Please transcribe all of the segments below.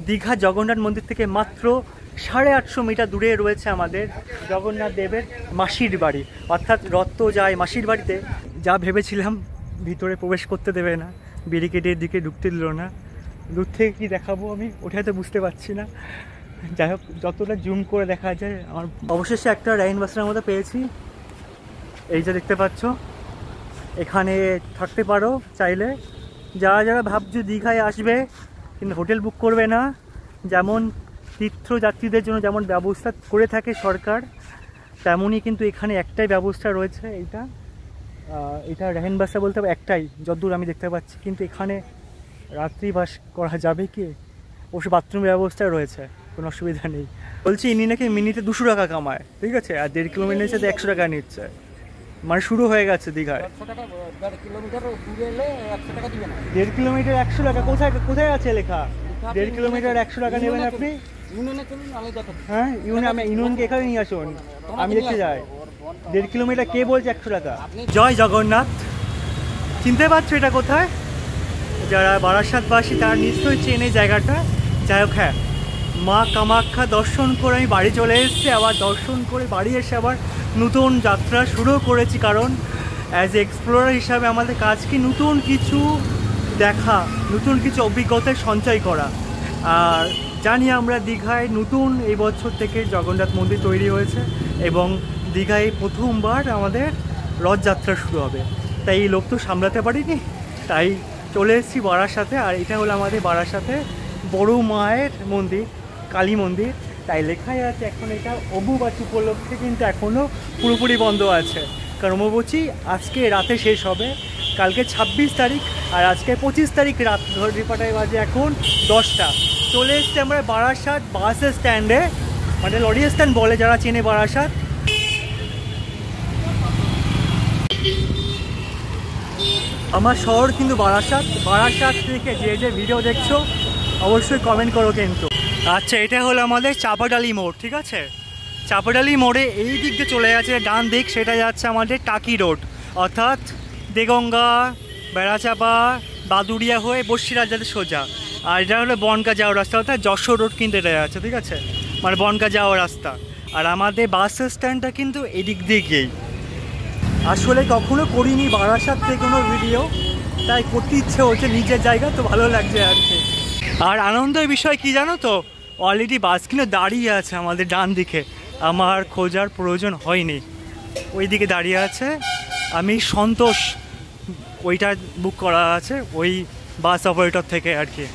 দীঘা জগন্নাথ মন্দির থেকে মাত্র 850 মিটার দূরে রয়েছে আমাদের জগন্নাথ দেবের মাসির বাড়ি, অর্থাৎ রথ তো যায় মাসির বাড়িতে। যা ভেবেছিলাম ভিতরে প্রবেশ করতে দেবে না, ব্যারিকেডের দিকে ঢুকতে দিল না। দূর থেকে কী দেখাবো আমি ওটাই তো বুঝতে পারছি না। যাই হোক, যতটা জুম করে দেখা যায়। আমার অবশেষে একটা রাইন বাসের মধ্যে পেয়েছি, এই যে দেখতে পাচ্ছ। এখানে থাকতে পারো চাইলে। যারা যারা ভাবছো দীঘায় আসবে কিন্তু হোটেল বুক করবে না, যেমন তীর্থযাত্রীদের জন্য যেমন ব্যবস্থা করে থাকে সরকার, তেমনই কিন্তু এখানে একটাই ব্যবস্থা রয়েছে। এটা রাইন বাসা বলতে হবে একটাই, যতদূর আমি দেখতে পাচ্ছি। কিন্তু এখানে রাত্রিবাস করা যাবে কি? অবশ্য বাথরুমের ব্যবস্থা রয়েছে, কোনো অসুবিধা নেই। বলছি ইনি নাকি মিনিটে 200 টাকা কামায়, ঠিক আছে, আর 1.5 কিলোমিটার সাথে 100 টাকা নিচ্ছে। মানে শুরু হয়ে গেছে দীঘায়। 1.5 কিলোমিটার 100 টাকা। কোথায় আছে লেখা 1.5 কিলোমিটার 100 টাকা নেবেন আপনি? হ্যাঁ, ইউনিয়নকে এখানে নিয়ে আসুন, আমি দেখতে যাই। 1.5 কিলোমিটার কে বলছে 100 টাকা? জয় জগন্নাথ। চিনতে পারছো এটা কোথায়? যারা বারাসাতবাসী তারা নিশ্চয়ই চেনে জায়গাটা। যাই হোক, হ্যাঁ, মা কামাখ্যা দর্শন করে আমি বাড়ি চলে এসেছি। আবার দর্শন করে বাড়ি এসে আবার নতুন যাত্রা শুরু করেছি, কারণ অ্যাজ এ এক্সপ্লোরার হিসাবে আমাদের কাজ কি নতুন কিছু দেখা, নতুন কিছু অভিজ্ঞতায় সঞ্চয় করা। আর জানি আমরা দীঘায় নতুন এই বছর থেকে জগন্নাথ মন্দির তৈরি হয়েছে এবং দীঘায় প্রথমবার আমাদের রথযাত্রা শুরু হবে। তাই এই লোক তো সামলাতে পারিনি, তাই চলে এসেছি বারাসাতে। আর এটা হলো আমাদের বারাসাতে বড় মায়ের মন্দির, কালী মন্দির। তাই লেখাই আছে এখন এটা অম্বুবাচী উপলক্ষে কিন্তু এখনও পুরোপুরি বন্ধ আছে, কারণ অম্বুবাচী আজকে রাতে শেষ হবে, কালকে 26 তারিখ আর আজকে 25 তারিখ রাত। ঘড়ি পাটায় বাজে এখন 10টা। চলে এসছি আমরা বারাসাত বাস স্ট্যান্ডে, মানে লরি স্ট্যান্ড বলে যারা চেনে বারাসাত। আমার শহর কিন্তু বারাসাত। বারাসাত থেকে যে ভিডিও দেখছো অবশ্যই কমেন্ট করো কিন্তু। আচ্ছা, এটা হলো আমাদের চাপাডালি মোড়, ঠিক আছে। চাপাডালি মোড়ে এই দিক দিয়ে চলে যাচ্ছে ডান দিক, সেটা যাচ্ছে আমাদের টাকি রোড, অর্থাৎ দেগঙ্গা, বেড়াচাপা, বাদুড়িয়া হয়ে বসিরহাট যাতে সোজা। আর এটা হলো বনগা যাওয়ার রাস্তা, অর্থাৎ যশোর রোড কিন্তু এটা যাচ্ছে, ঠিক আছে, মানে বনগা যাওয়ার রাস্তা। আর আমাদের বাস স্ট্যান্ডটা কিন্তু এদিক দিয়ে গিয়েই। আসলে কখনো করিনি বারাসাত থেকে কোনো ভিডিও, তাই করতে ইচ্ছে হচ্ছে, নিজের জায়গা তো ভালো লাগছে আর কি। আর আনন্দের বিষয় কি জানো তো, অলরেডি বাস কিন্তু দাঁড়িয়ে আছে আমাদের ডান দিকে, আমার খোঁজার প্রয়োজন হয়নি, ওই দিকে দাঁড়িয়ে আছে। আমি সন্তোষ ওইটা বুক করা আছে ওই বাস অপারেটর থেকে আর কি।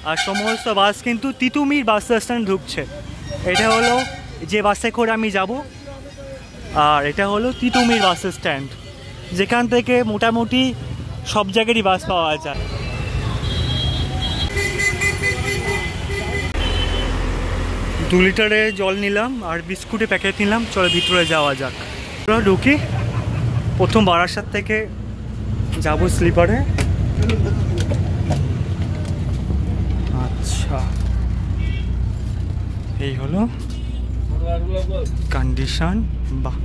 আর সমস্ত বাস কিন্তু তিতুমির বাস স্ট্যান্ড ঢুকছে। এটা হলো যে বাসে করে আমি যাব, আর এটা হলো তিতুমির বাস স্ট্যান্ড, যেখান থেকে মোটামুটি সব জায়গারই বাস পাওয়া যায়। 2 লিটারে জল নিলাম আর বিস্কুটের প্যাকেট নিলাম। চলো ভিতরে যাওয়া যাক। ঢুকি। প্রথম বারাসাত থেকে যাব স্লিপারে। আচ্ছা, এই হলো কন্ডিশন। বাহ,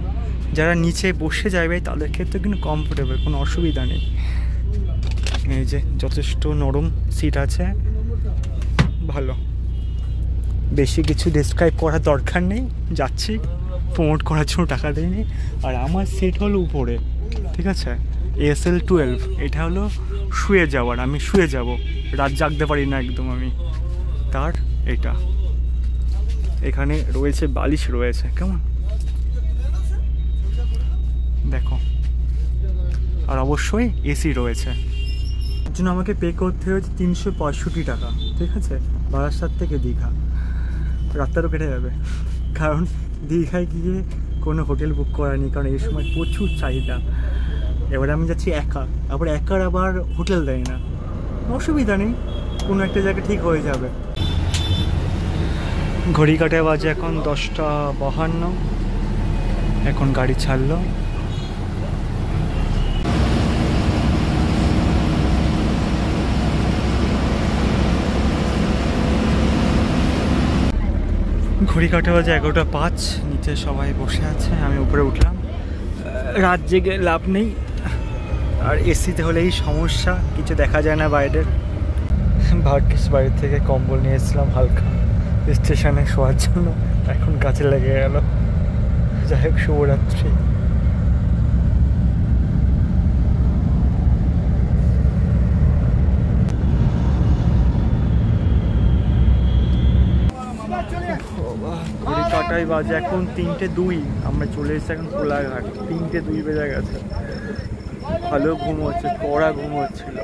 যারা নিচে বসে যাবে তাদের ক্ষেত্রে কিন্তু কমফোর্টেবল, কোনো অসুবিধা নেই। এই যে যথেষ্ট নরম সিট আছে, ভালো। বেশি কিছু ডিসক্রাইব করার দরকার নেই, যাচ্ছি প্রমোট করার জন্য টাকা দেয়নি। আর আমার সিট হলো উপরে, ঠিক আছে, SL12। এটা হলো শুয়ে যাওয়ার, আমি শুয়ে যাব, রাত জাগতে পারি না একদম আমি। তার এটা এখানে রয়েছে বালিশ রয়েছে, কেমন দেখো। আর অবশ্যই এসি রয়েছে। এর জন্য আমাকে পে করতে হয়েছে 365 টাকা, ঠিক আছে, বারাসাত থেকে দীঘা। রাতটারও কেটে যাবে, কারণ দীঘায় গিয়ে কোনো হোটেল বুক করা নেই, কারণ এই সময় প্রচুর চাহিদা। এবারে আমি যাচ্ছি একা, আবার একার আবার হোটেল দেয় না, অসুবিধা নেই, কোনো একটা জায়গা ঠিক হয়ে যাবে। ঘড়ি কাটে বাজে এখন 10:52। এখন গাড়ি ছাড়লো। ঘড়ি কাটে বাজে 11:05। নিচে সবাই বসে আছে, আমি উপরে উঠলাম। রাত জেগে লাভ নেই, আর এসিতে হলে এই সমস্যা, কিছু দেখা যায় না বাইরের। ভাগ্যিস বাড়ি থেকে কম্বল নিয়ে এসেছিলাম হালকা স্টেশনে শোয়ার জন্য, এখন কাছে লেগে গেল। যাই হোক, শুভরাত্রি। ঘড়ি কাটাই বাজে এখন 3:02। আমরা চলে এসেছি এখন কোলাঘাট। 3:02 বেজে গেছে। ভালো ঘুম হচ্ছে, কড়া ঘুম হচ্ছিল।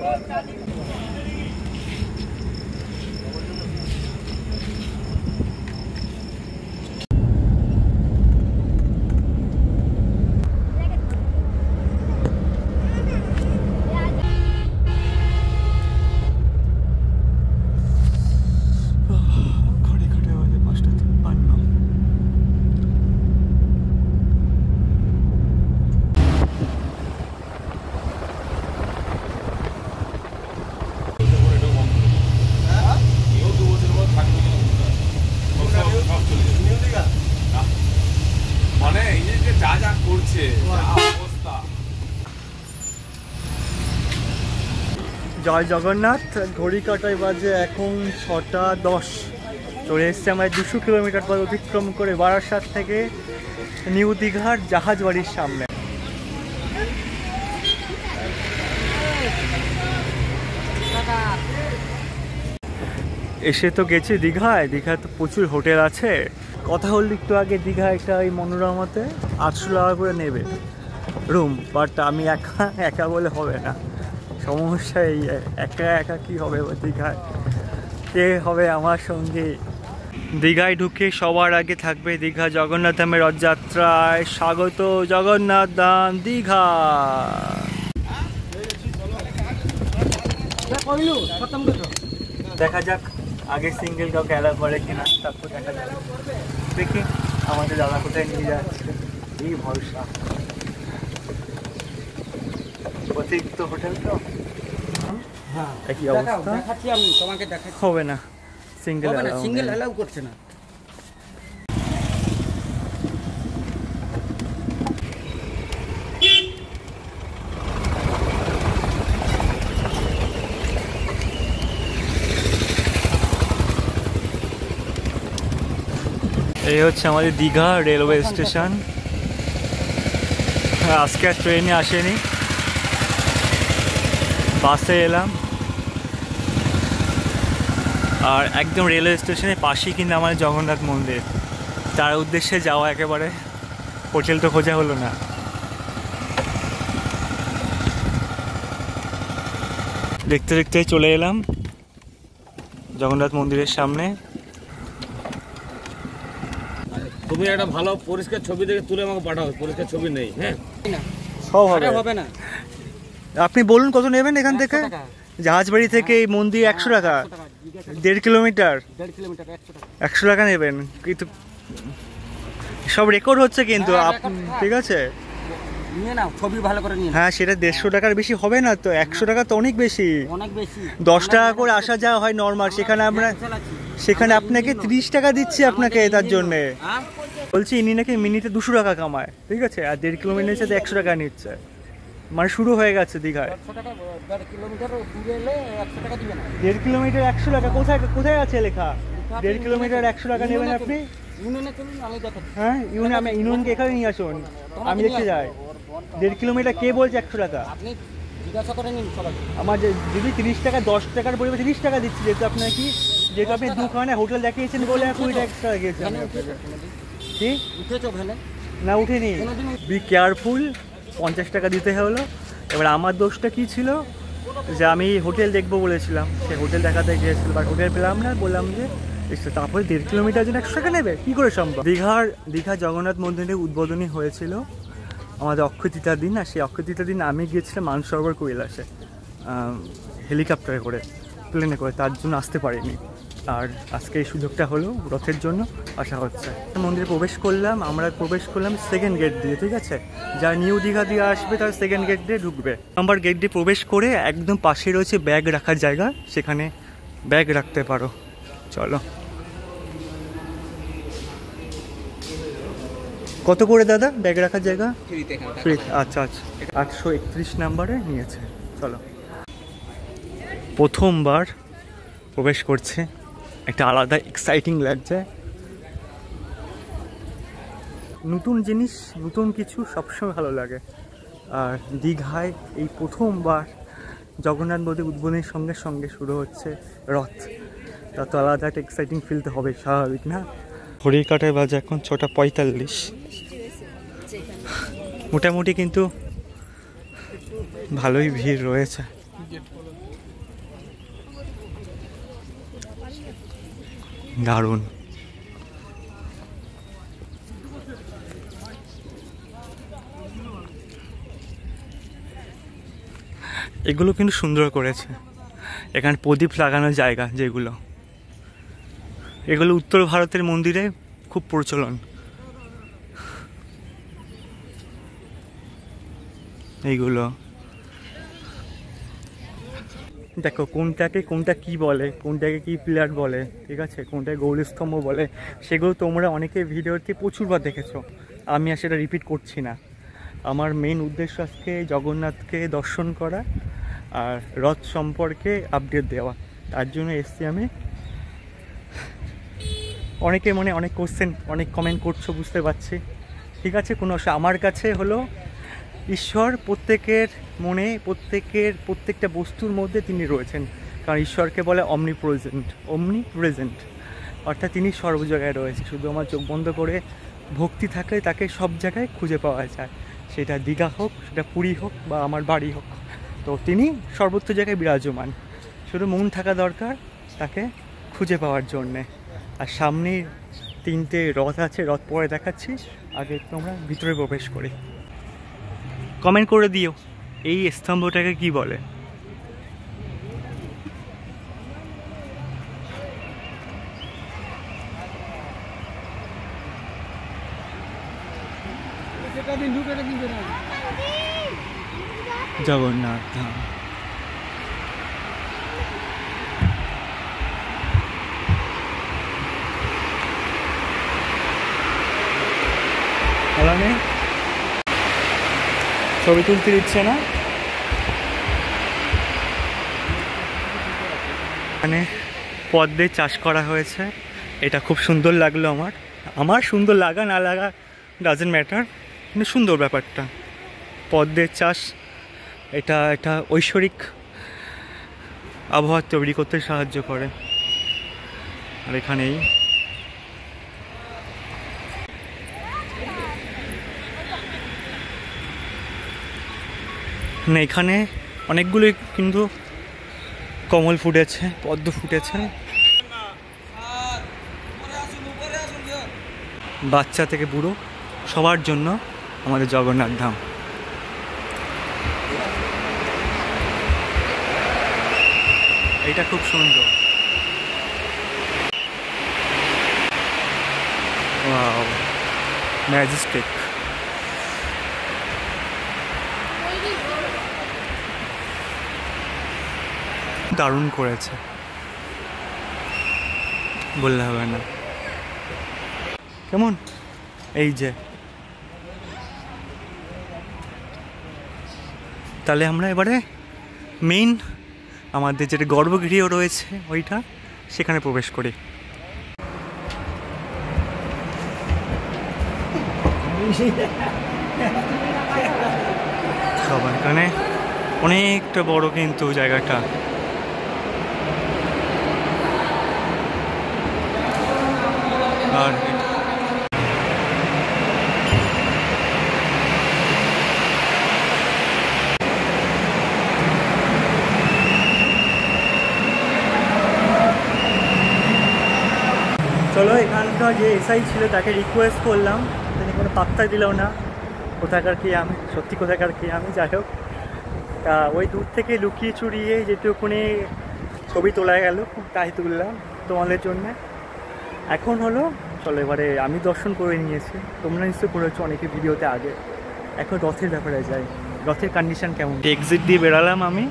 জয় জগন্নাথ। ঘড়ি কাটাই বাজে এখন 6:10। চলে এসছে আমরা 200 কিলোমিটার পর অতিক্রম করে বারাসাত থেকে নিউ দীঘার জাহাজ বাড়ির সামনে। এসে তো গেছি দীঘায়। দীঘায় তো প্রচুর হোটেল আছে। কথা হল একটু আগে দীঘা একটা এই মনোরমাতে 800 টাকা করে নেবে রুম, বাট আমি একা বলে হবে না। সমস্যা এই একা কি হবে দীঘায়, কে হবে আমার সঙ্গে। দীঘায় ঢুকে সবার আগে থাকবে দীঘা জগন্নাথ ধামের রথযাত্রায় স্বাগত জগন্নাথ ধাম দীঘা। দেখা যাক আগে সিঙ্গেল কাউকে অ্যালাউ করে কিনা, তারপর দেখা যাক। দেখি আমাদের দাদা কোথায় নিয়ে যাচ্ছে, এই ভরসা। অতিরিক্ত হোটেল তো একই অবস্থা। দেখাচ্ছি আমি তোমাকে, দেখাচ্ছি। হবে না, সিঙ্গেল অ্যালাউ করছে না। এই হচ্ছে আমাদের দীঘা রেলওয়ে স্টেশন। আজকে আর ট্রেনে আসেনি, বাসে এলাম। আর একদম রেলওয়ে স্টেশনের পাশেই কিন্তু আমাদের জগন্নাথ মন্দির। তার উদ্দেশ্যে যাওয়া একেবারে। হোটেল তো খোঁজা হলো না। দেখতে দেখতে চলে এলাম জগন্নাথ মন্দিরের সামনে। তুমি একটা ভালো পরিষ্কার ছবি দেখে তুলে আমাকে পাঠাও। পরিষ্কার ছবি নেই। হ্যাঁ, সব হবে না। আপনি বলুন কত নেবেন এখান থেকে? জাহাজবাড়ি থেকে এই মন্দির 100 টাকা, 1.5 কিলোমিটার। 100 টাকা নেবেন কিন্তু সব রেকর্ড হচ্ছে কিন্তু। ঠিক আছে, নিয়ে নাও ছবি ভালো করে নিয়ে। হ্যাঁ, সেটা 150 টাকার বেশি হবে না তো। 100 টাকা তো অনেক বেশি। 10 টাকা করে আসা যাওয়া হয় নর্মাল। সেখানে আপনাকে 30 টাকা দিচ্ছি আপনাকে তার জন্যে। বলছি ইনি নাকি মিনিটে 200 টাকা কামায়। ঠিক আছে, আর 1.5 কিলোমিটার সাথে 100 টাকা নিচ্ছে। মানে শুরু হয়ে গেছে দীঘায়। 1.5 কিলোমিটার 100 টাকা। কোথায় আছে লেখা 1.5 কিলোমিটার 100 টাকা নেবেন আপনি? হ্যাঁ, আমি ইউনিয়নকে এখানে নিয়ে আসুন, আমি দেখতে যাই। 1.5 কিলোমিটার কে বলছে 100 টাকা? আমার যদি 30 টাকা 10 টাকার পরিবর্তে 30 টাকা দিচ্ছি। যেহেতু আপনি দুখানে হোটেল দেখিয়েছেন বলে 20 টাকা এক্সট্রা গিয়েছে। কি না, উঠেনি। Be careful. 50 টাকা দিতে হলো। এবার আমার দোষটা কি ছিল, যে আমি হোটেল দেখবো বলেছিলাম, সে হোটেল দেখাতে গিয়েছিল, বাট হোটেল পেলাম না। বললাম যে তারপরে 1.5 কিলোমিটার জন্য 100 টাকা নেবে, কী করে সম্ভব? দীঘা জগন্নাথ মন্দিরের উদ্বোধনী হয়েছিল আমাদের অক্ষয় তৃতীয়ার দিন। আর সেই অক্ষয় তৃতীয়ার দিন আমি গিয়েছিলাম মানসরোবর কৈলাসে হেলিকপ্টারে করে, প্লেনে করে। তার জন্য আসতে পারিনি। আর আজকে এই সুযোগটা হলো, রথের জন্য আসা হচ্ছে। মন্দিরে প্রবেশ করলাম। আমরা প্রবেশ করলাম সেকেন্ড গেট দিয়ে। ঠিক আছে, যারা নিউ দীঘা দিয়ে আসবে তারা সেকেন্ড গেট দিয়ে ঢুকবে। নাম্বার গেট দিয়ে প্রবেশ করে একদম পাশে রয়েছে ব্যাগ রাখার জায়গা, সেখানে ব্যাগ রাখতে পারো। চলো। কত করে দাদা ব্যাগ রাখার জায়গা? ফ্রি। আচ্ছা আচ্ছা, 831 নাম্বারে নিয়েছে। চলো। প্রথমবার প্রবেশ করছে, একটা আলাদা এক্সাইটিং লাগছে। নতুন জিনিস, নতুন কিছু সবসময় ভালো লাগে। আর দীঘায় এই প্রথমবার জগন্নাথ মন্দির উদ্বোধনের সঙ্গে সঙ্গে শুরু হচ্ছে রথ। তা তো আলাদা একটা এক্সাইটিং ফিল তো হবে, স্বাভাবিক না? ঘড়ির কাঁটায় বাজে এখন 6:45। মোটামুটি কিন্তু ভালোই ভিড় রয়েছে। দারুণ। এগুলো কিন্তু সুন্দর করেছে, এখানে প্রদীপ লাগানোর জায়গা যেগুলো, এগুলো উত্তর ভারতের মন্দিরে খুব প্রচলন। এইগুলো দেখো কোনটা কি বলে, কোনটাকে কি পিলার বলে, ঠিক আছে, কোনটাকে গৌরীস্তম্ভ বলে, সেগুলো তোমরা অনেকে ভিডিওতে প্রচুরবার দেখেছো, আমি আর সেটা রিপিট করছি না। আমার মেন উদ্দেশ্য আজকে জগন্নাথকে দর্শন করা আর রথ সম্পর্কে আপডেট দেওয়া। তার জন্য এসছি আমি। অনেকে অনেক কোশ্চেন, অনেক কমেন্ট করছো, বুঝতে পারছি, ঠিক আছে, কোনো আমার কাছে হলো ঈশ্বর প্রত্যেকের মনে, প্রত্যেকটা বস্তুর মধ্যে তিনি রয়েছেন। কারণ ঈশ্বরকে বলে অমনি প্রেজেন্ট, অর্থাৎ তিনি সর্ব জায়গায় রয়েছে। শুধু আমার চোখ বন্ধ করে ভক্তি থাকলে তাকে সব জায়গায় খুঁজে পাওয়া যায়, সেটা দীঘা হোক, সেটা পুরী হোক, বা আমার বাড়ি হোক। তো তিনি সর্বত্র জায়গায় বিরাজমান, শুধু মন থাকা দরকার তাকে খুঁজে পাওয়ার জন্যে। আর সামনে 3টে রথ আছে, রথ পরে দেখাচ্ছি, আগে একটু আমরা ভিতরে প্রবেশ করি। কমেন্ট করে দিও এই স্তম্ভটাকে কি বলে। জগন্নাথ ধাম। ছবি তুলতে দিচ্ছে না, মানে পদ্মে চাষ করা হয়েছে, এটা খুব সুন্দর লাগলো আমার সুন্দর লাগা না লাগা ডাজেন্ট ম্যাটার, কিন্তু সুন্দর ব্যাপারটা। পদ্মের চাষ এটা একটা ঐশ্বরিক আবহাওয়া তৈরি করতে সাহায্য করে। আর এখানেই এখানে অনেকগুলো কিন্তু কমল ফুটেছে, পদ্ম ফুটেছে, বাচ্চা থেকে বুড়ো সবার জন্য আমাদের জগন্নাথ ধাম। এটা খুব সুন্দর, ওয়াও, ম্যাজেস্টিক। দারুণ করেছে, বললে হবে না। কেমন এই যে, তাহলে আমরা এবারে মেইন আমাদের যেটা গর্ভগৃহ রয়েছে ওইটা, সেখানে প্রবেশ করি। সবার এখানে অনেকটা বড় কিন্তু জায়গাটা। আর চলো, এখানকার যে এসআই ছিল তাকে রিকোয়েস্ট করলাম, তিনি কোনো পাত্তা দিল না। কোথাকার কি আমি, সত্যি কোথাকার কি আমি, যাই হোক, তা ওই দূর থেকে লুকিয়ে চুরিয়ে যেটুকুনি ছবি তোলা গেল তাই তুললাম তোমাদের জন্যে। এখন হলো চলো এবারে আমি দর্শন করে নিয়েছি, তোমরা নিশ্চয় করেছো অনেকে ভিডিওতে আগে। এখন রথের ব্যাপারে যাই, রথের কন্ডিশন কেমন। এক্সিট দিয়ে বেরালাম আমি,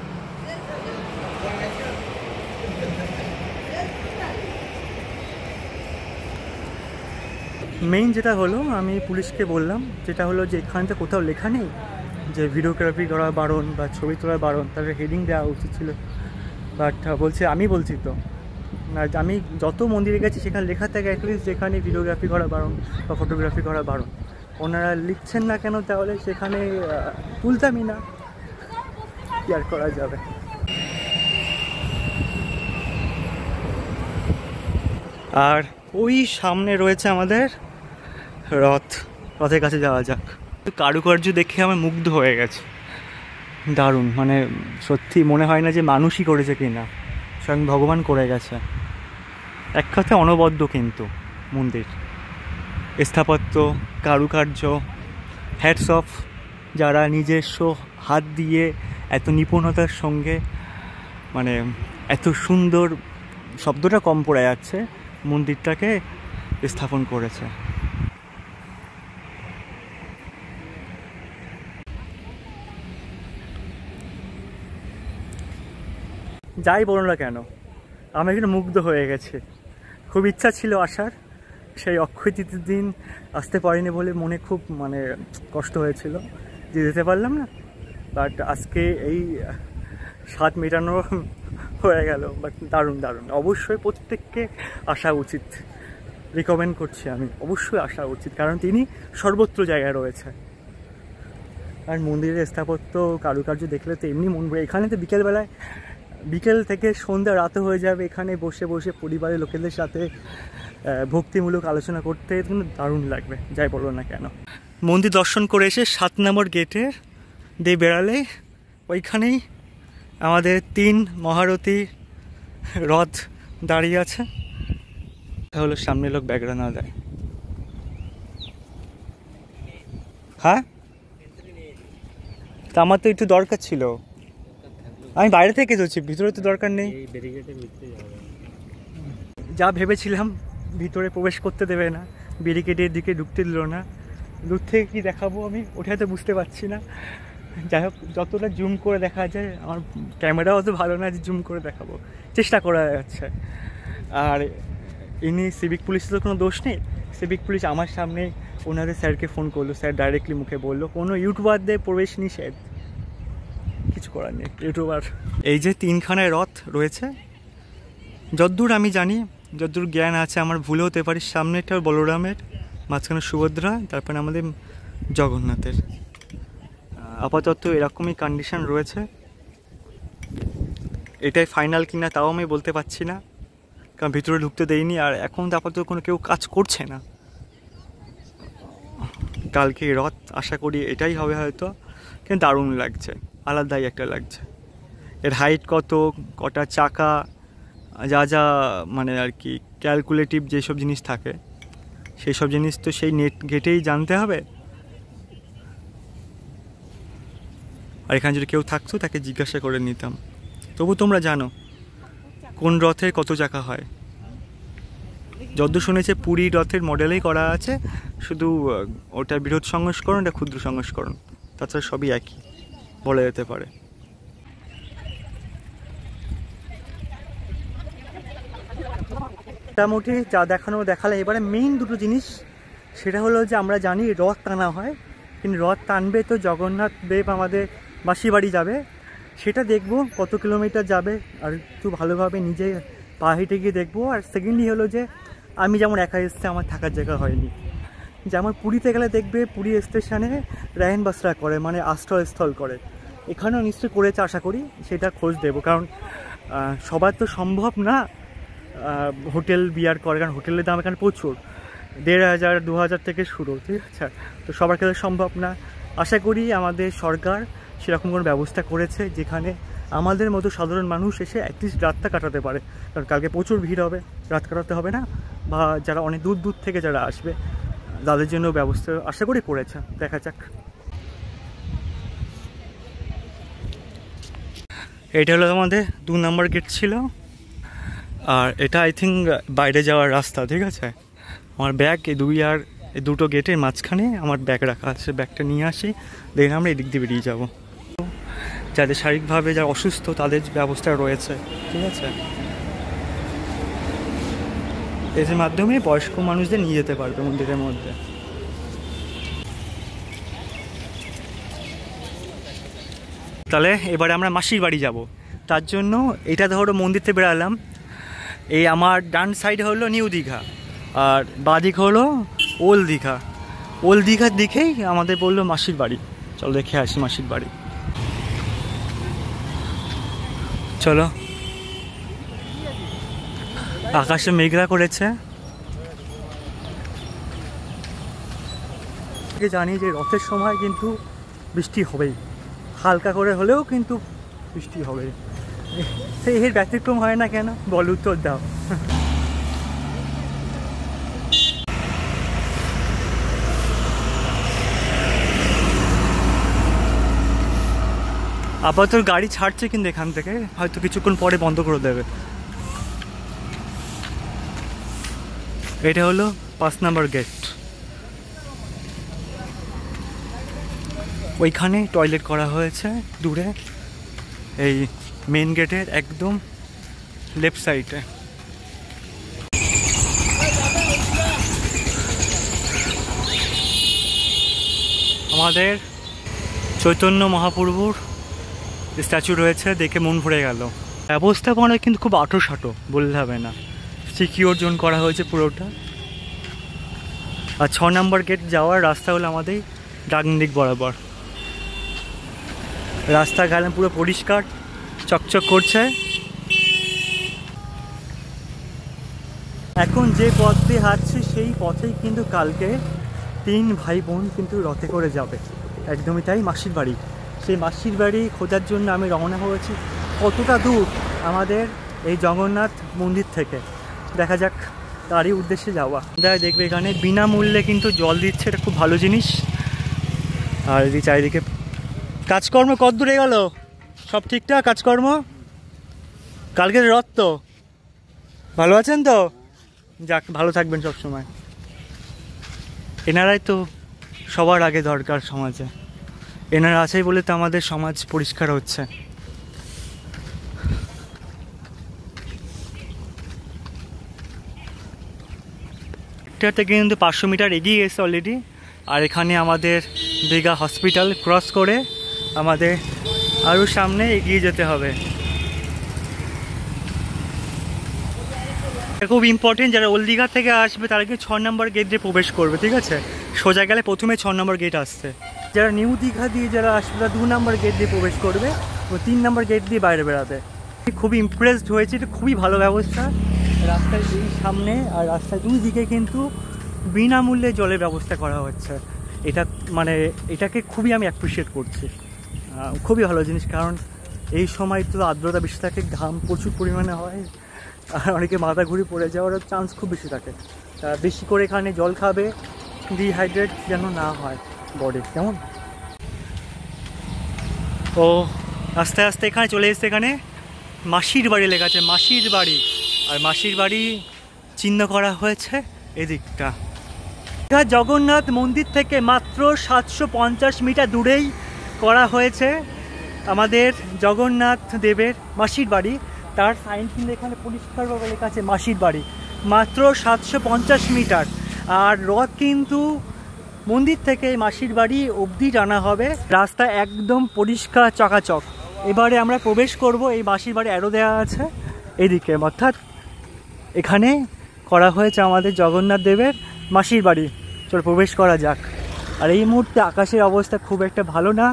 মেইন যেটা হলো আমি পুলিশকে বললাম, যেটা হলো যে এখানটা কোথাও লেখা নেই যে ভিডিওগ্রাফি করা বারণ বা ছবি তোলা বারণ, তাহলে হেডিং দেওয়া উচিত ছিল। বাট বলছে, আমি বলছি তো না, আমি যত মন্দিরে গেছি সেখানে লেখা থাকে অ্যাটলিস্ট যেখানে ভিডিওগ্রাফি করা বারণ বা ফটোগ্রাফি করা বারণ। ওনারা লিখছেন না কেন তাহলে? সেখানে তুলতামই না, কি আর করা যাবে। আর ওই সামনে রয়েছে আমাদের রথের কাছে যাওয়া যাক। কারুকার্য দেখে আমার মুগ্ধ হয়ে গেছে, দারুণ। মানে সত্যি মনে হয় না যে মানুষই করেছে কিনা, স্বয়ং ভগবান করে গেছে। এক কথায় অনবদ্য কিন্তু মন্দির, স্থাপত্য, কারুকার্য, হ্যাটস অফ যারা নিজস্ব হাত দিয়ে এত নিপুণতার সঙ্গে, মানে এত সুন্দর, শব্দটা কম পড়ে যাচ্ছে, মন্দিরটাকে স্থাপন করেছে। যাই বলো না কেন, আমি এখানে মুগ্ধ হয়ে গেছে। খুব ইচ্ছা ছিল আসার, সেই অক্ষয় তৃতীয়ার দিন আসতে পারিনি বলে মনে খুব মানে কষ্ট হয়েছিল যে যেতে পারলাম না। বাট আজকে এই স্বাদ মেটানো হয়ে গেল। বাট দারুণ দারুণ, অবশ্যই প্রত্যেককে আসা উচিত, রিকমেন্ড করছি আমি, অবশ্যই আসা উচিত, কারণ তিনি সর্বত্র জায়গায় রয়েছে। আর মন্দিরের স্থাপত্য, কারুকার্য দেখলে তো এমনি মন ভরে। এখানে তো বিকেল থেকে সন্ধ্যা রাতে হয়ে যাবে, এখানে বসে বসে পরিবারের লোকেদের সাথে ভক্তিমূলক আলোচনা করতে কিন্তু দারুণ লাগবে, যাই বলো না কেন। মন্দির দর্শন করে এসে 7 নম্বর গেটের দিয়ে বেড়ালে ওইখানেই আমাদের 3 মহারথী রথ দাঁড়িয়ে আছে। তাহলে সামনে লোক ব্যাগরা না দেয়। হ্যাঁ, তা আমার তো একটু দরকার ছিল, আমি বাইরে থেকে এসেছি, ভিতরে তো দরকার নেই। যা ভেবেছিলাম ভিতরে প্রবেশ করতে দেবে না, ব্যারিকেডের দিকে ঢুকতে দিল না। দূর থেকে কি দেখাবো আমি ওটা তো বুঝতে পারছি না। যাই হোক, যতটা জুম করে দেখা যায়, আমার ক্যামেরাও অত ভালো না যে জুম করে দেখাবো, চেষ্টা করা যাচ্ছে। আর ইনি সিভিক পুলিশের তো কোনো দোষ নেই, সিভিক পুলিশ আমার সামনে ওনাদের স্যারকে ফোন করলো, স্যার ডাইরেক্টলি মুখে বললো কোনো ইউটিউবারদের প্রবেশ নিষেধ, কিছু করার নেই, ইউটিউবার। এই যে 3খানা রথ রয়েছে, যতদূর আমি জানি, যতদূর জ্ঞান আছে, আমার ভুলে হতে পারি, সামনেটা বলরামের, মাঝখানে সুভদ্রা, তারপরে আমাদের জগন্নাথের। আপাতত এরকমই কন্ডিশন রয়েছে। এটাই ফাইনাল কিনা তাও আমি বলতে পারছি না, কারণ ভিতরে ঢুকতে দেয়নি। আর এখন তো আপাতত কোনো কেউ কাজ করছে না। কালকে রথ, আশা করি এটাই হবে হয়তো, কিন্তু দারুণ লাগছে, আলাদাই একটা লাগছে। এর হাইট কটা চাকা, যা মানে আর কি ক্যালকুলেটিভ যেসব জিনিস থাকে, সেই সব জিনিস তো সেই নেট গেটেই জানতে হবে। আর এখানে যদি কেউ থাকতো তাকে জিজ্ঞাসা করে নিতাম। তবু তোমরা জানো কোন রথে কত চাকা হয়? যতদূর শুনেছে পুরী রথের মডেলেই করা আছে, শুধু ওটা বৃহৎ সংস্করণ, এটা ক্ষুদ্র সংস্করণ, তাছাড়া সবই একই বলা যেতে পারে। মোটামুটি যা দেখালে। এবারে মেইন দুটো জিনিস, সেটা হলো যে আমরা জানি রথ টানা হয়, কিন্তু রথ টানবে তো জগন্নাথ দেব আমাদের মাসি বাড়ি যাবে, সেটা দেখবো কত কিলোমিটার যাবে, আর একটু ভালোভাবে নিজে পা হেঁটে গিয়ে দেখবো। আর সেকেন্ডলি হলো যে আমি যেমন একা এসছে, আমার থাকার জায়গা হয়নি। যেমন পুরীতে গেলে দেখবে পুরী স্টেশনে রায়ন বাসরা করে, মানে আশ্রয়স্থল করে, এখানেও নিশ্চয়ই করেছে আশা করি, সেটা খোঁজ দেবো। কারণ সবার তো সম্ভব না হোটেল বিয়ার করে, কারণ হোটেলের দাম এখানে প্রচুর, 1500 2000 থেকে শুরু, ঠিক আছে? তো সবার ক্ষেত্রে সম্ভব না। আশা করি আমাদের সরকার সেরকম কোনো ব্যবস্থা করেছে যেখানে আমাদের মতো সাধারণ মানুষ এসে অ্যাটলিস্ট রাতটা কাটাতে পারে, কারণ কালকে প্রচুর ভিড় হবে, রাত কাটাতে হবে না, বা যারা অনেক দূর থেকে যারা আসবে তাদের জন্য ব্যবস্থা আশা করি করেছে, দেখা যাক। এটা হলো আমাদের 2 নম্বর গেট ছিল, আর এটা আই থিঙ্ক বাইরে যাওয়ার রাস্তা, ঠিক আছে? আমার ব্যাগ এই দুটো গেটের মাঝখানে আমার ব্যাগ রাখা আছে, ব্যাগটা নিয়ে আসি, দেখে আমরা এদিক দিয়ে বেরিয়ে যাবো। যাদের শারীরিকভাবে যারা অসুস্থ তাদের ব্যবস্থা রয়েছে, ঠিক আছে? এর মাধ্যমে বয়স্ক মানুষদের নিয়ে যেতে পারবে মন্দিরের মধ্যে। তাহলে এবারে আমরা মাসির বাড়ি যাব, তার জন্য এটা ধরো মন্দির থেকে বেরালাম, এই আমার ডান সাইডে হলো নিউ দীঘা, আর বাঁদিক হলো ওল্ড দীঘা। ওল্ড দীঘার দিকেই আমাদের বললো মাসির বাড়ি। চলো দেখে আসি মাসির বাড়ি। চলো, আকাশে মেঘলা করেছে। জানি যে রথের সময় কিন্তু বৃষ্টি হবেই, হালকা করে হলেও কিন্তু বৃষ্টি হবে। এর ব্যতিক্রম হয় না কেন, বল উত্তর দাও। আপাতত গাড়ি ছাড়ছে কিন্তু এখান থেকে, হয়তো কিছুক্ষণ পরে বন্ধ করে দেবে। এটা হলো 5 নম্বর গেট। ওইখানে টয়লেট করা হয়েছে দূরে, এই মেন গেটের একদম লেফট সাইডে। আমাদের চৈতন্য মহাপ্রভুর স্ট্যাচু রয়েছে, দেখে মন ভরে গেল। ব্যবস্থাপনা কিন্তু খুব আঁটো বললে হবে না, সিকিউর জোন করা হয়েছে পুরোটা। আর 6 নম্বর গেট যাওয়ার রাস্তা হলো আমাদের ডান দিক বরাবর। রাস্তা গেলে পুরো পরিষ্কার চকচক করছে। এখন যে পথ দিয়ে হাঁটছি সেই পথেই কিন্তু কালকে 3 ভাই বোন কিন্তু রথে করে যাবে, একদমই তাই, মাসির বাড়ি। সেই মাসির বাড়ি খোঁজার জন্য আমি রওনা হয়েছি। কতটা দূর আমাদের এই জগন্নাথ মন্দির থেকে, দেখা যাক তারই উদ্দেশ্যে যাওয়া। দেখবে এখানে বিনামূল্যে কিন্তু জল দিচ্ছে, এটা খুব ভালো জিনিস। আর এই চারিদিকে কাজকর্ম কত দূরে গেল, সব ঠিকঠাক কাজকর্ম? কালকে রথ তো, ভালো আছেন তো? যাক, ভালো থাকবেন সব সময়। এনারাই তো সবার আগে দরকার সমাজে, এনারা আছেই বলে তো আমাদের সমাজ পরিষ্কার হচ্ছে। এটা থেকে কিন্তু 500 মিটার এগিয়ে গেছে অলরেডি। আর এখানে আমাদের দীঘা হসপিটাল ক্রস করে আমাদের আরও সামনে এগিয়ে যেতে হবে। খুব ইম্পর্টেন্ট, যারা ওল্ড দীঘা থেকে আসবে তারা কিন্তু 6 নম্বর গেট দিয়ে প্রবেশ করবে, ঠিক আছে? সোজা গেলে প্রথমে 6 নম্বর গেট আসছে। যারা নিউ দীঘা দিয়ে যারা আসবে তারা 2 নম্বর গেট দিয়ে প্রবেশ করবে ও 3 নম্বর গেট দিয়ে বাইরে বেরাবে। খুবই ইমপ্রেসড হয়েছে, এটা খুবই ভালো ব্যবস্থা। রাস্তায় এই সামনে আর রাস্তায় 2 দিকে কিন্তু বিনামূল্যে জলের ব্যবস্থা করা হচ্ছে। এটা মানে এটাকে খুবই আমি অ্যাপ্রিসিয়েট করছি, খুবই ভালো জিনিস। কারণ এই সময় তো আর্দ্রতা বেশি থাকে, ঘাম প্রচুর পরিমাণে হয়, আর অনেকে মাথা ঘুরে পড়ে যাওয়ার চান্স খুব বেশি থাকে। বেশি করে এখানে জল খাবে, ডিহাইড্রেট যেন না হয় বডি, কেমন? ও আস্তে আস্তে এখানে চলে এসছে, এখানে মাসির বাড়ি লেখা আছে, মাসির বাড়ি। আর মাসির বাড়ি চিহ্ন করা হয়েছে এদিকটা। জগন্নাথ মন্দির থেকে মাত্র 750 মিটার দূরেই করা হয়েছে আমাদের জগন্নাথ দেবের মাসির বাড়ি। তার সাইন কিন্তু এখানে পরিষ্কারভাবে লেখা আছে মাসির বাড়ি, মাত্র 750 মিটার। আর রথ কিন্তু মন্দির থেকে মাসির বাড়ি অবধি টানা হবে। রাস্তা একদম পরিষ্কার চকাচক। এবারে আমরা প্রবেশ করব, এই মাসির বাড়ি অ্যারো দেওয়া আছে এদিকে, অর্থাৎ এখানে করা হয়েছে আমাদের জগন্নাথ দেবের মাসির বাড়ি। চলো প্রবেশ করা যাক। আর এই মুহূর্তে আকাশের অবস্থা খুব একটা ভালো না,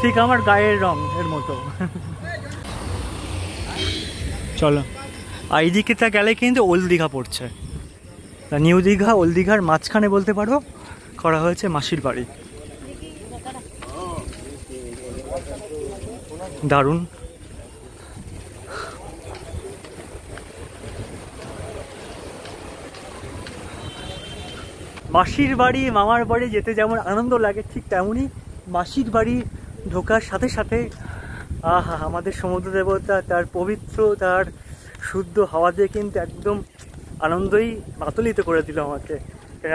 ঠিক আমার গায়ের রং এর মতো। চলো, আর এইদিকেটা গেলে কিন্তু ওল্ড দীঘা পড়ছে, নিউ দীঘা ওল্ড দীঘার মাঝখানে বলতে পারো করা হয়েছে মাসির বাড়ি। দারুণ। মাসির বাড়ি মামার বাড়ি যেতে যেমন আনন্দ লাগে, ঠিক তেমনই মাসির বাড়ি ঢোকার সাথে সাথে আহা, আমাদের সমুদ্র দেবতা তার পবিত্র, তার শুদ্ধ হাওয়া দিয়ে কিন্তু একদম আনন্দই মাতলিত করে দিল আমাকে।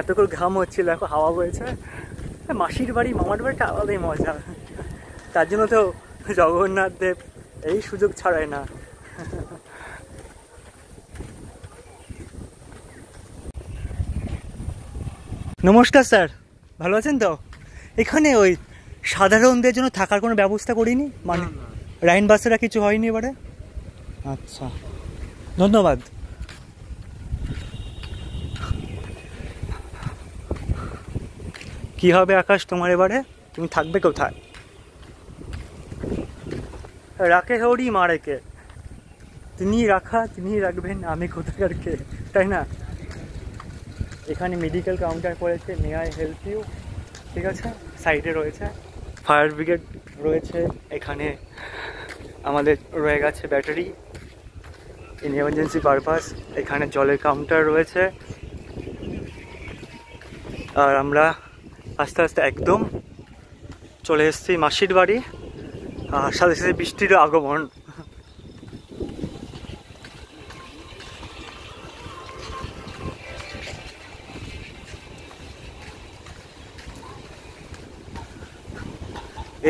এত করে ঘাম হচ্ছিল, এখন হাওয়া বইছে। মাসির বাড়ি মামার বাড়িটা আলাদাই মজা। তার জন্য তো জগন্নাথ দেব এই সুযোগ ছাড়ায় না। নমস্কার স্যার, ভালো আছেন তো? এখানে ওই সাধারণদের জন্য থাকার কোনো ব্যবস্থা করিনি, মানে লাইন বাসেরা কিছু হয়নি এবারে? আচ্ছা, ধন্যবাদ। কি হবে আকাশ তোমার এবারে? তুমি থাকবে কোথায়? রাখে হরি মারেকে, তিনি রাখা তিনি রাখবেন, আমি কোথাকার কে, তাই না? এখানে মেডিকেল কাউন্টার করেছে, মে আই হেল্প ইউ, ঠিক আছে। সাইডে রয়েছে ফায়ার ব্রিগেড রয়েছে, এখানে আমাদের রয়ে গেছে ব্যাটারি ইন এমার্জেন্সি পারপাস, এখানে জলের কাউন্টার রয়েছে। আর আমরা আস্তে আস্তে একদম চলে এসেছি মাসির বাড়ি, আর সাথে সাথে বৃষ্টির আগমন।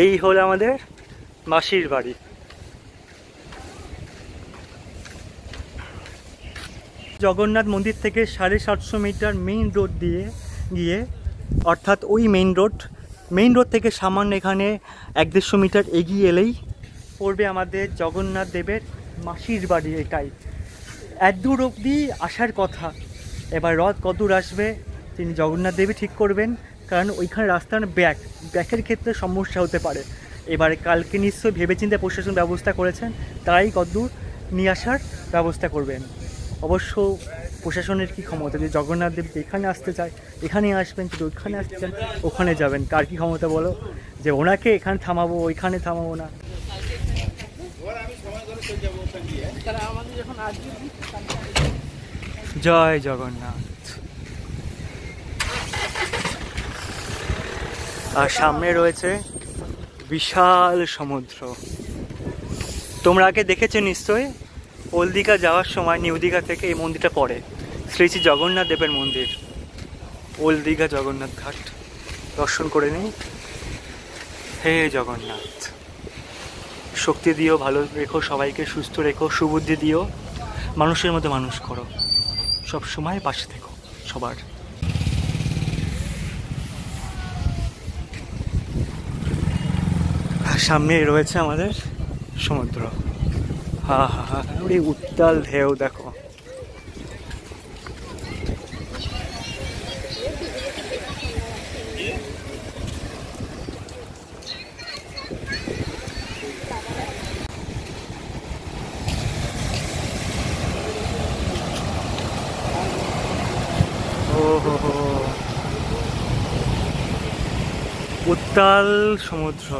এই হলো আমাদের মাসির বাড়ি। জগন্নাথ মন্দির থেকে 750 মিটার মেইন রোড দিয়ে গিয়ে, অর্থাৎ ওই মেইন রোড থেকে সামান্য এখানে 150 মিটার এগিয়ে এলেই পড়বে আমাদের জগন্নাথ দেবের মাসির বাড়ি। এটাই এত দূর অবধি আসার কথা। এবার রথ কতদূর আসবে তিনি জগন্নাথ দেবী ঠিক করবেন, কারণ ওইখানে রাস্তার ব্যাকের ক্ষেত্রে সমস্যা হতে পারে। এবারে কালকে নিশ্চয়ই ভেবেচিন্তে প্রশাসন ব্যবস্থা করেছেন, তাই কতদূর নিয়ে আসার ব্যবস্থা করবেন। অবশ্য প্রশাসনের কি ক্ষমতা, যে জগন্নাথ দেব এখানে আসতে চায় এখানে আসবেন, যদি ওইখানে আসতে চান ওখানে যাবেন, কার কি ক্ষমতা বলো যে ওনাকে এখানে থামাবো ওইখানে থামাবো না। জয় জগন্নাথ। আর সামনে রয়েছে বিশাল সমুদ্র। তোমরা আগে দেখেছো নিশ্চয়ই, ওল্ড দীঘা যাওয়ার সময় নিউ দীঘা থেকে এই মন্দিরটা পড়ে, শ্রী শ্রী জগন্নাথ দেবের মন্দির, ওল্ড দীঘা জগন্নাথ ঘাট। দর্শন করে নিই। হে জগন্নাথ, শক্তি দিও, ভালো রেখো, সবাইকে সুস্থ রেখো, সুবুদ্ধি দিও, মানুষের মতো মানুষ করো, সব সময় পাশে থেকো সবার। সামনে রয়েছে আমাদের সমুদ্র। হা হা হা, ওই উত্তাল ঢেউ দেখো। উত্তাল সমুদ্র।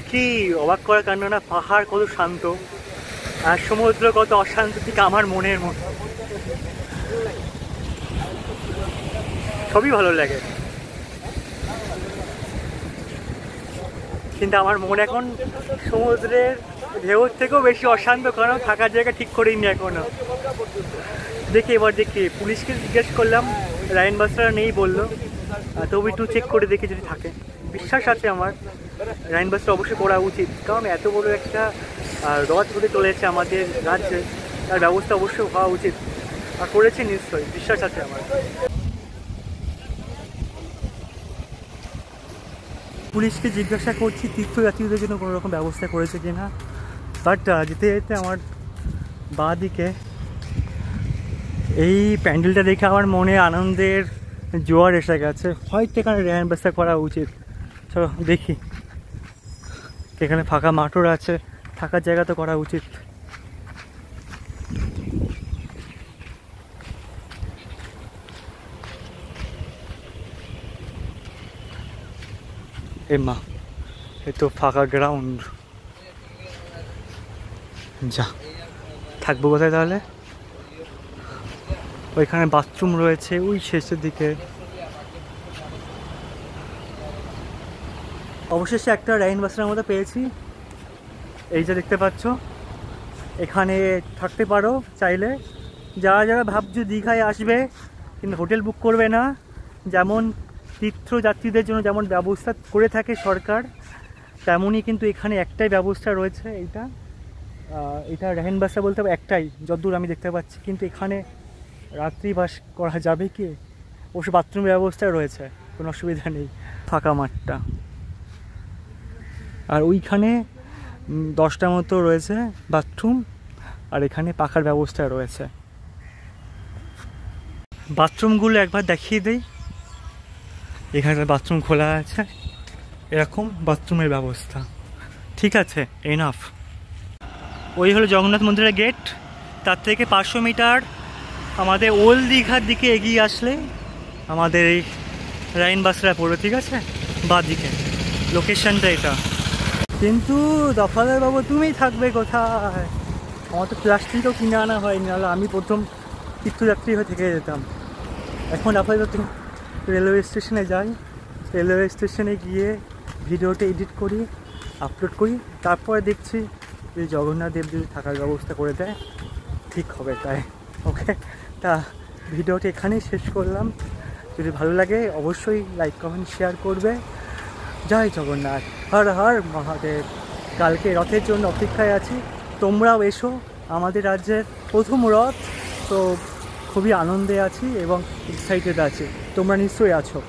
কি অবাক করার কাণ্ড না, পাহাড় কত শান্ত আর সমুদ্র কত অশান্ত, ঠিক আমার মনের মতো। সবই ভালো লাগে, কিন্তু আমার মন এখন সমুদ্রের ঢেউর থেকেও বেশি অশান্ত, কারণ থাকার জায়গা ঠিক করিনি এখনো। দেখি এবার দেখি, পুলিশকে জিজ্ঞেস করলাম, লাইন বাসরা নেই বললো, তবু একটু চেক করে দেখি যদি থাকে। বিশ্বাস আছে আমার লাইন বাসটা অবশ্যই করা উচিত, কারণ এত বড় একটা রথ হতে চলেছে আমাদের রাজ্যে, তার ব্যবস্থা অবশ্যই হওয়া উচিত, আর করেছে নিশ্চয়ই, বিশ্বাস আছে আমার। পুলিশকে জিজ্ঞাসা করছি তীর্থযাত্রীদের জন্য কোনো রকম ব্যবস্থা করেছে কিনা, বাট যেতে যেতে আমার বাঁ দিকে এই প্যান্ডেলটা দেখে আমার মনে আনন্দের জোয়ার এসে গেছে। হয়তো এখানে রেহান ব্যবস্থা করা উচিত। চলো দেখি, এখানে ফাঁকা মাঠও আছে, থাকার জায়গা তো করা উচিত। এ মা, এ তো ফাঁকা গ্রাউন্ড। যা, থাকবো কোথায় তাহলে? ওইখানে বাথরুম রয়েছে ওই শেষের দিকে। অবশেষে একটা রাইন বাসের মধ্যে পেয়েছি, এই যে দেখতে পাচ্ছ। এখানে থাকতে পারো চাইলে, যারা যারা ভাবছো দীঘায় আসবে কিন্তু হোটেল বুক করবে না, যেমন তীর্থযাত্রীদের জন্য যেমন ব্যবস্থা করে থাকে সরকার, তেমনই কিন্তু এখানে একটাই ব্যবস্থা রয়েছে। এটা রেহেন বাসা বলতে হবে একটাই, যতদূর আমি দেখতে পাচ্ছি। কিন্তু এখানে রাত্রিবাস করা যাবে কি? অবশ্য বাথরুমের ব্যবস্থা রয়েছে, কোনো অসুবিধা নেই। ফাঁকা মাঠটা। আর ওইখানে 10টা মতো রয়েছে বাথরুম, আর এখানে পাখার ব্যবস্থা রয়েছে। বাথরুমগুলো একবার দেখিয়ে দিই। এখানে বাথরুম খোলা আছে, এরকম বাথরুমের ব্যবস্থা। ঠিক আছে, এনাফ। ওই হলো জগন্নাথ মন্দিরের গেট। তার থেকে 500 মিটার আমাদের ওল্ড দীঘার দিকে এগিয়ে আসলে আমাদের এই লাইন বাসরা পড়বে। ঠিক আছে, বাঁ দিকে লোকেশনটা এটা। কিন্তু দফাদার বাবু তুমিই থাকবে কোথায়? আমার তো প্লাস্টিকও কিনে আনা হয়নি, নাহলে আমি প্রথম তীর্থযাত্রী হয়ে থেকে যেতাম। এখন আপাতত রেলওয়ে স্টেশনে যাই, রেলওয়ে স্টেশনে গিয়ে ভিডিওটা এডিট করি, আপলোড করি, তারপরে দেখছি যে জগন্নাথ দেব যদি থাকার ব্যবস্থা করে দেয় ঠিক হবে তাই। ওকে, তা ভিডিওটি এখানেই শেষ করলাম। যদি ভালো লাগে অবশ্যই লাইক কমেন্ট শেয়ার করবে। জয় জগন্নাথ, হর হর মহাদেব। কালকে রথের জন্য অপেক্ষায় আছি, তোমরাও এসো। আমাদের রাজ্যের প্রথম রথ, তো খুবই আনন্দে আছি এবং এক্সাইটেড আছি। তোমরা নিশ্চয়ই আছো।